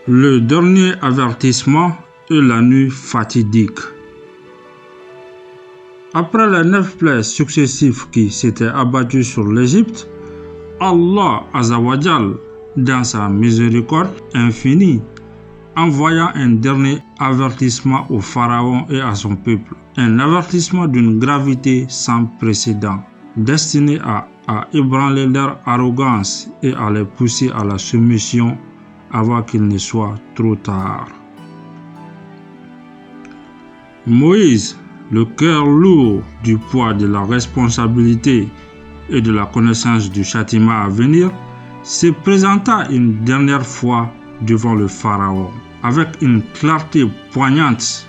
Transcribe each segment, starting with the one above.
Le dernier avertissement est la nuit fatidique. Après les 9 plaies successives qui s'étaient abattues sur l'Égypte, Allah Azawajal, dans sa miséricorde infinie, envoya un dernier avertissement au pharaon et à son peuple. Un avertissement d'une gravité sans précédent, destiné à ébranler leur arrogance et à les pousser à la soumission avant qu'il ne soit trop tard. Moïse, le cœur lourd du poids de la responsabilité et de la connaissance du châtiment à venir, se présenta une dernière fois devant le pharaon. Avec une clarté poignante,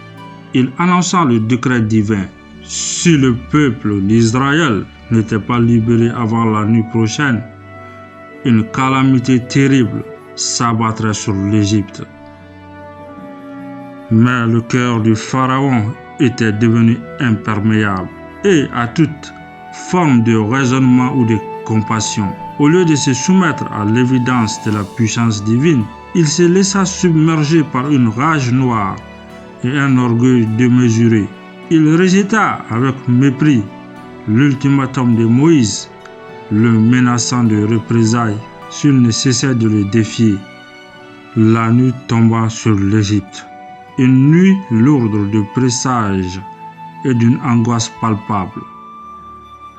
il annonça le décret divin. Si le peuple d'Israël n'était pas libéré avant la nuit prochaine, une calamité terrible s'abattrait sur l'Égypte. Mais le cœur du pharaon était devenu imperméable et à toute forme de raisonnement ou de compassion. Au lieu de se soumettre à l'évidence de la puissance divine, il se laissa submerger par une rage noire et un orgueil démesuré. Il rejeta avec mépris l'ultimatum de Moïse, le menaçant de représailles s'il ne cessait de le défier. La nuit tomba sur l'Égypte. Une nuit lourde de présages et d'une angoisse palpable.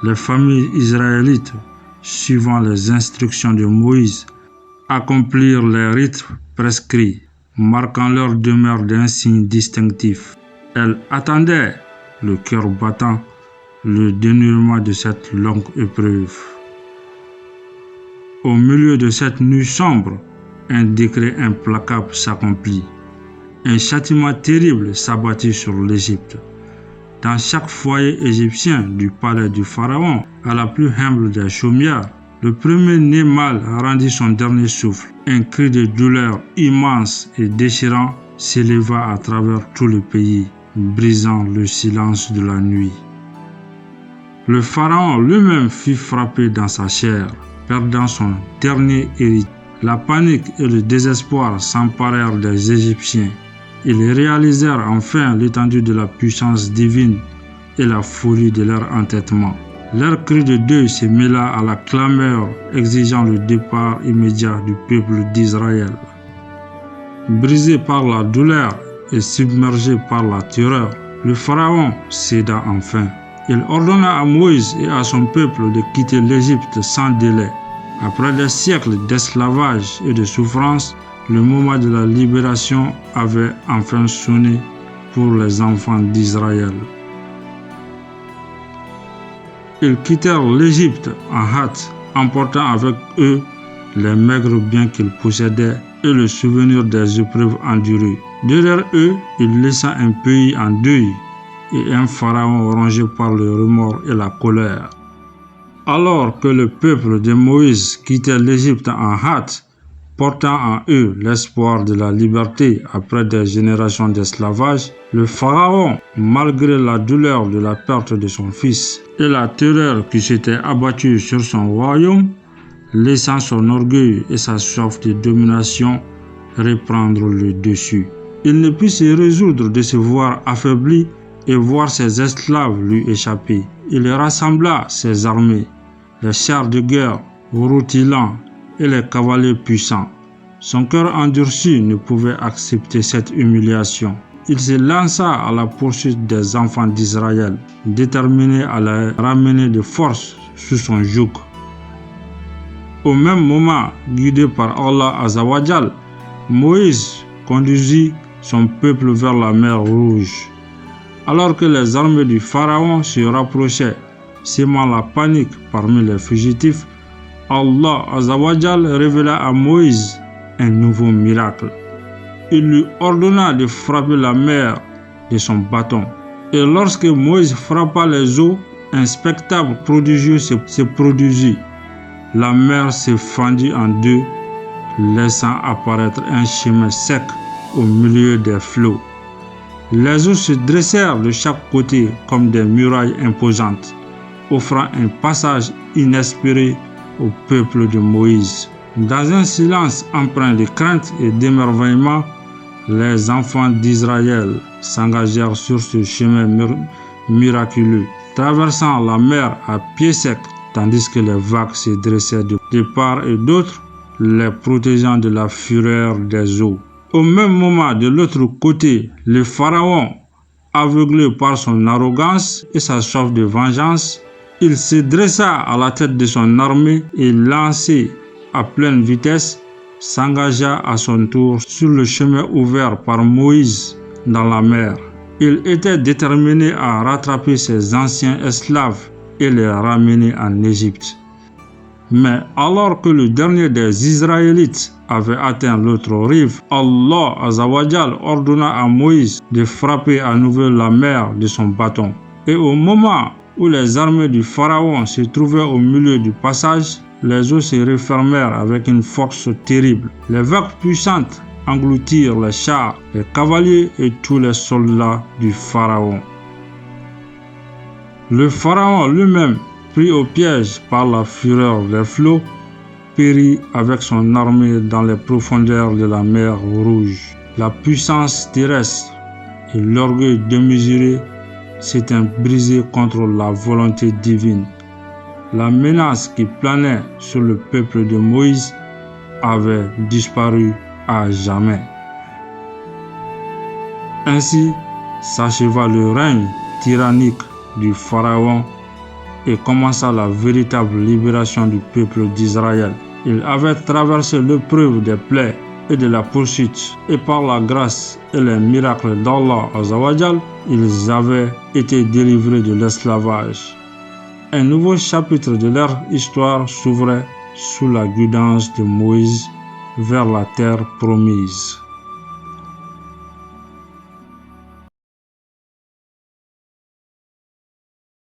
Les familles israélites, suivant les instructions de Moïse, accomplirent les rites prescrits, marquant leur demeure d'un signe distinctif. Elles attendaient, le cœur battant, le dénouement de cette longue épreuve. Au milieu de cette nuit sombre, un décret implacable s'accomplit. Un châtiment terrible s'abattit sur l'Égypte. Dans chaque foyer égyptien, du palais du pharaon à la plus humble des chaumières, le premier-né mâle rendit son dernier souffle. Un cri de douleur immense et déchirant s'éleva à travers tout le pays, brisant le silence de la nuit. Le pharaon lui-même fut frappé dans sa chair, perdant son dernier héritier. La panique et le désespoir s'emparèrent des Égyptiens. Ils réalisèrent enfin l'étendue de la puissance divine et la folie de leur entêtement. Leur cri de deuil se mêla à la clameur exigeant le départ immédiat du peuple d'Israël. Brisé par la douleur et submergé par la terreur, le pharaon céda enfin. Il ordonna à Moïse et à son peuple de quitter l'Égypte sans délai. Après des siècles d'esclavage et de souffrance, le moment de la libération avait enfin sonné pour les enfants d'Israël. Ils quittèrent l'Égypte en hâte, emportant avec eux les maigres biens qu'ils possédaient et le souvenir des épreuves endurées. Derrière eux, ils laissaient un pays en deuil et un pharaon rongé par le remords et la colère. Alors que le peuple de Moïse quittait l'Égypte en hâte, portant en eux l'espoir de la liberté après des générations d'esclavage, le pharaon, malgré la douleur de la perte de son fils et la terreur qui s'était abattue sur son royaume, laissant son orgueil et sa soif de domination reprendre le dessus. Il ne put se résoudre de se voir affaibli et voir ses esclaves lui échapper. Il rassembla ses armées, les chars de guerre rutilants et les cavaliers puissants. Son cœur endurci ne pouvait accepter cette humiliation. Il se lança à la poursuite des enfants d'Israël, déterminé à les ramener de force sous son joug. Au même moment, guidé par Allah Azawajal, Moïse conduisit son peuple vers la mer Rouge. Alors que les armées du pharaon se rapprochaient, sémant la panique parmi les fugitifs, Allah Azawajal révéla à Moïse un nouveau miracle. Il lui ordonna de frapper la mer de son bâton. Et lorsque Moïse frappa les eaux, un spectacle prodigieux se produisit. La mer se fendit en deux, laissant apparaître un chemin sec au milieu des flots. Les eaux se dressèrent de chaque côté comme des murailles imposantes, offrant un passage inespéré au peuple de Moïse. Dans un silence empreint de crainte et d'émerveillement, les enfants d'Israël s'engagèrent sur ce chemin miraculeux, traversant la mer à pied sec, tandis que les vagues se dressaient de part et d'autre, les protégeant de la fureur des eaux. Au même moment, de l'autre côté, le pharaon, aveuglé par son arrogance et sa soif de vengeance, il se dressa à la tête de son armée et lancé à pleine vitesse, s'engagea à son tour sur le chemin ouvert par Moïse dans la mer. Il était déterminé à rattraper ses anciens esclaves et les ramener en Égypte. Mais alors que le dernier des Israélites avait atteint l'autre rive, Allah Azawajal ordonna à Moïse de frapper à nouveau la mer de son bâton. Et au moment où les armées du Pharaon se trouvaient au milieu du passage, les eaux se refermèrent avec une force terrible. Les vagues puissantes engloutirent les chars, les cavaliers et tous les soldats du Pharaon. Le Pharaon lui-même, pris au piège par la fureur des flots, périt avec son armée dans les profondeurs de la mer Rouge. La puissance terrestre et l'orgueil démesuré s'étaient brisés contre la volonté divine. La menace qui planait sur le peuple de Moïse avait disparu à jamais. Ainsi s'acheva le règne tyrannique du Pharaon et commença la véritable libération du peuple d'Israël. Il avait traversé l'épreuve des plaies et de la poursuite, et par la grâce et les miracles d'Allah Azawajal, ils avaient été délivrés de l'esclavage. Un nouveau chapitre de leur histoire s'ouvrait sous la guidance de Moïse vers la terre promise.